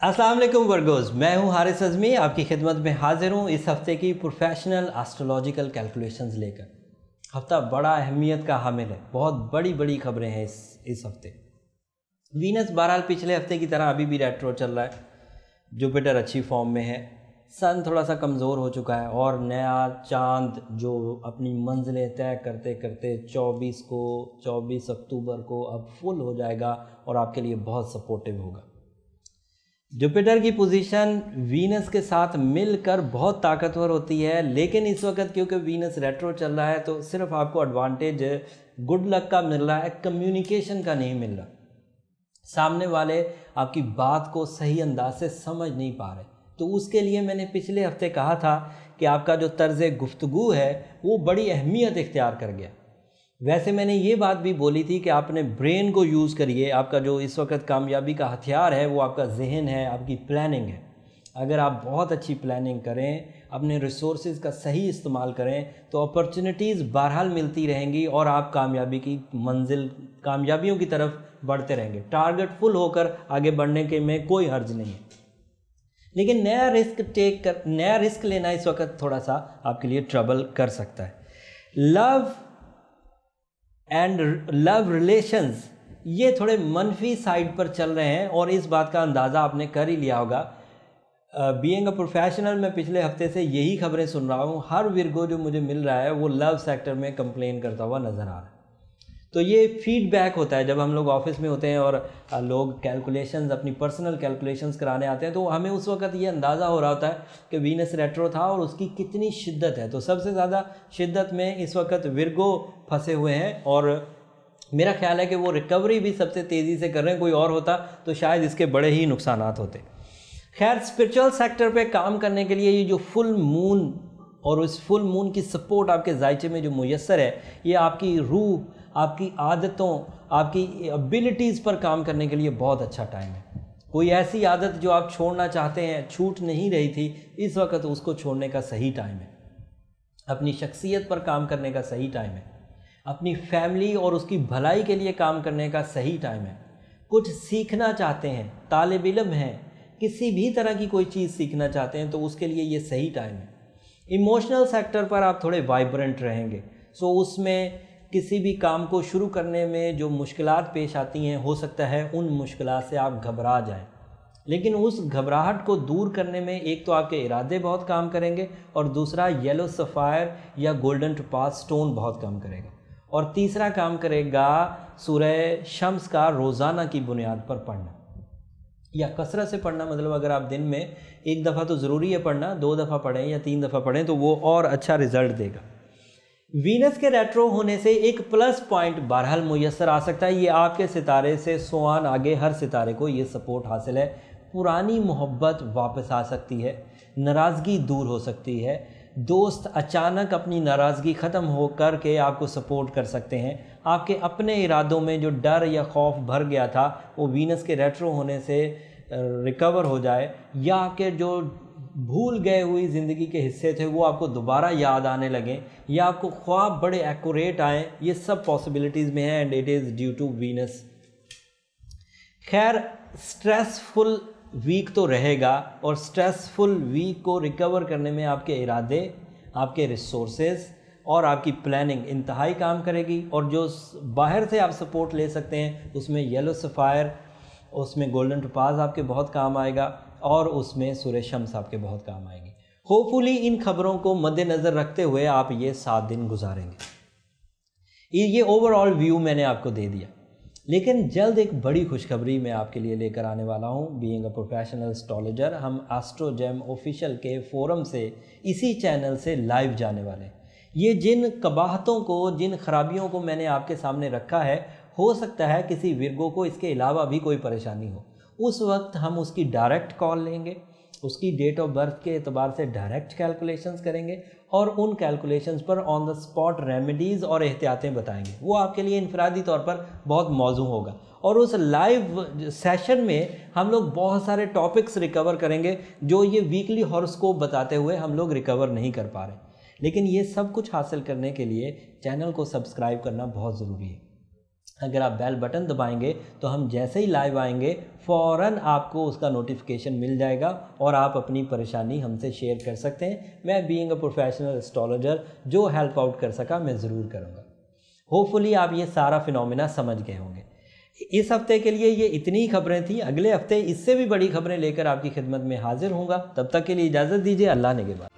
अस्सलाम वालेकुम वर्गोस, मैं हूं हारिस अज़मी, आपकी खिदमत में हाजिर हूं इस हफ्ते की प्रोफेशनल एस्ट्रोलॉजिकल कैलकुलेशंस लेकर। हफ्ता बड़ा अहमियत का हामिल है, बहुत बड़ी बड़ी खबरें हैं इस हफ्ते। वीनस बहरहाल पिछले हफ्ते की तरह अभी भी रेट्रो चल रहा है। जुपिटर अच्छी फॉर्म में है, सन थोड़ा सा कमज़ोर हो चुका है और नया चांद जो अपनी मंजिलें तय करते करते 24 अक्टूबर को अब फुल हो जाएगा और आपके लिए बहुत सपोर्टिव होगा। जुपिटर की पोजीशन वीनस के साथ मिलकर बहुत ताकतवर होती है, लेकिन इस वक्त क्योंकि वीनस रेट्रो चल रहा है तो सिर्फ आपको एडवांटेज गुड लक का मिल रहा है, कम्युनिकेशन का नहीं मिल रहा। सामने वाले आपकी बात को सही अंदाज से समझ नहीं पा रहे, तो उसके लिए मैंने पिछले हफ्ते कहा था कि आपका जो तर्ज़ गुफ्तगू है वो बड़ी अहमियत इख्तियार कर गया। वैसे मैंने ये बात भी बोली थी कि आपने ब्रेन को यूज़ करिए। आपका जो इस वक्त कामयाबी का हथियार है वो आपका जहन है, आपकी प्लानिंग है। अगर आप बहुत अच्छी प्लानिंग करें, अपने रिसोर्सेज का सही इस्तेमाल करें तो अपॉर्चुनिटीज़ बहरहाल मिलती रहेंगी और आप कामयाबियों की तरफ बढ़ते रहेंगे। टारगेट फुल होकर आगे बढ़ने के में कोई हर्ज नहीं है, लेकिन नया रिस्क लेना इस वक्त थोड़ा सा आपके लिए ट्रबल कर सकता है। लव रिलेशंस ये थोड़े मनफी साइड पर चल रहे हैं और इस बात का अंदाज़ा आपने कर ही लिया होगा। बीइंग अ प्रोफेशनल मैं पिछले हफ्ते से यही खबरें सुन रहा हूँ। हर विर्गो जो मुझे मिल रहा है वो लव सेक्टर में कंप्लेन करता हुआ नज़र आ रहा है। तो ये फीडबैक होता है जब हम लोग ऑफिस में होते हैं और लोग कैलकुलेशंस, अपनी पर्सनल कैलकुलेशंस कराने आते हैं, तो हमें उस वक्त ये अंदाज़ा हो रहा होता है कि वीनस रेट्रो था और उसकी कितनी शिद्दत है। तो सबसे ज़्यादा शिद्दत में इस वक्त विर्गो फंसे हुए हैं और मेरा ख्याल है कि वो रिकवरी भी सबसे तेज़ी से कर रहे हैं। कोई और होता तो शायद इसके बड़े ही नुकसानात होते। खैर, स्पिरिचुअल सेक्टर पे काम करने के लिए ये जो फुल मून और उस फुल मून की सपोर्ट आपके जायचे में जो मुयस्सर है, ये आपकी रूह, आपकी आदतों, आपकी एबिलिटीज़ पर काम करने के लिए बहुत अच्छा टाइम है। कोई ऐसी आदत जो आप छोड़ना चाहते हैं, छूट नहीं रही थी, इस वक्त उसको छोड़ने का सही टाइम है। अपनी शख्सियत पर काम करने का सही टाइम है। अपनी फैमिली और उसकी भलाई के लिए काम करने का सही टाइम है। कुछ सीखना चाहते हैं, तालिब इल्म हैं, किसी भी तरह की कोई चीज़ सीखना चाहते हैं तो उसके लिए ये सही टाइम है। इमोशनल सेक्टर पर आप थोड़े वाइब्रेंट रहेंगे, सो उसमें किसी भी काम को शुरू करने में जो मुश्किलात पेश आती हैं, हो सकता है उन मुश्किलात से आप घबरा जाएं, लेकिन उस घबराहट को दूर करने में एक तो आपके इरादे बहुत काम करेंगे और दूसरा येलो सफ़ायर या गोल्डन टोपाज स्टोन बहुत काम करेगा, और तीसरा काम करेगा सूरह शम्स का रोज़ाना की बुनियाद पर पढ़ना या कसरत से पढ़ना। मतलब अगर आप दिन में एक दफ़ा तो ज़रूरी है पढ़ना, 2 दफ़ा पढ़ें या 3 दफ़ा पढ़ें तो वो और अच्छा रिज़ल्ट देगा। वीनस के रेट्रो होने से एक प्लस पॉइंट बहरहाल मुयस्सर आ सकता है। ये आपके सितारे से सोआन आगे हर सितारे को ये सपोर्ट हासिल है। पुरानी मोहब्बत वापस आ सकती है, नाराज़गी दूर हो सकती है, दोस्त अचानक अपनी नाराज़गी ख़त्म हो कर के आपको सपोर्ट कर सकते हैं। आपके अपने इरादों में जो डर या खौफ भर गया था वो वीनस के रेट्रो होने से रिकवर हो जाए, या आपके जो भूल गए हुई ज़िंदगी के हिस्से थे वो आपको दोबारा याद आने लगें, या आपको ख्वाब बड़े एक्यूरेट आएँ। ये सब पॉसिबिलिटीज़ में है and it is due to Venus. खैर, स्ट्रेसफुल वीक तो रहेगा और स्ट्रेसफुल वीक को रिकवर करने में आपके इरादे, आपके रिसोर्सेज और आपकी प्लानिंग इंतहाई काम करेगी। और जो बाहर से आप सपोर्ट ले सकते हैं उसमें येलो सफ़ायर, उसमें गोल्डन टोपाज आपके बहुत काम आएगा और उसमें सूरह शम्स आपके बहुत काम आएंगी। होपफुली इन खबरों को मद्देनज़र रखते हुए आप ये 7 दिन गुजारेंगे। ये ओवरऑल व्यू मैंने आपको दे दिया, लेकिन जल्द एक बड़ी खुशखबरी मैं आपके लिए लेकर आने वाला हूँ। बीइंग अ प्रोफेशनल एस्ट्रोलॉजर, हम एस्ट्रोजेम ऑफिशियल के फोरम से, इसी चैनल से लाइव जाने वाले हैं। ये जिन कबाहतों को, जिन खराबियों को मैंने आपके सामने रखा है, हो सकता है किसी विर्गो को इसके अलावा भी कोई परेशानी हो। उस वक्त हम उसकी डायरेक्ट कॉल लेंगे, उसकी डेट ऑफ बर्थ के एतबार से डायरेक्ट कैलकुलेशंस करेंगे और उन कैलकुलेशंस पर ऑन द स्पॉट रेमेडीज़ और एहतियातें बताएंगे। वो आपके लिए इनफरादी तौर पर बहुत मौजू होगा और उस लाइव सेशन में हम लोग बहुत सारे टॉपिक्स रिकवर करेंगे जो ये वीकली हॉरोस्कोप बताते हुए हम लोग रिकवर नहीं कर पा रहे। लेकिन ये सब कुछ हासिल करने के लिए चैनल को सब्सक्राइब करना बहुत ज़रूरी है। अगर आप बेल बटन दबाएंगे तो हम जैसे ही लाइव आएंगे फ़ौरन आपको उसका नोटिफिकेशन मिल जाएगा और आप अपनी परेशानी हमसे शेयर कर सकते हैं। मैं बीइंग अ प्रोफेशनल एस्ट्रोलॉजर जो हेल्प आउट कर सका मैं ज़रूर करूँगा। होपफुली आप ये सारा फिनोमेना समझ गए होंगे। इस हफ्ते के लिए ये इतनी खबरें थी। अगले हफ्ते इससे भी बड़ी खबरें लेकर आपकी खिदमत में हाजिर होऊंगा। तब तक के लिए इजाज़त दीजिए। अल्लाह निगहबान।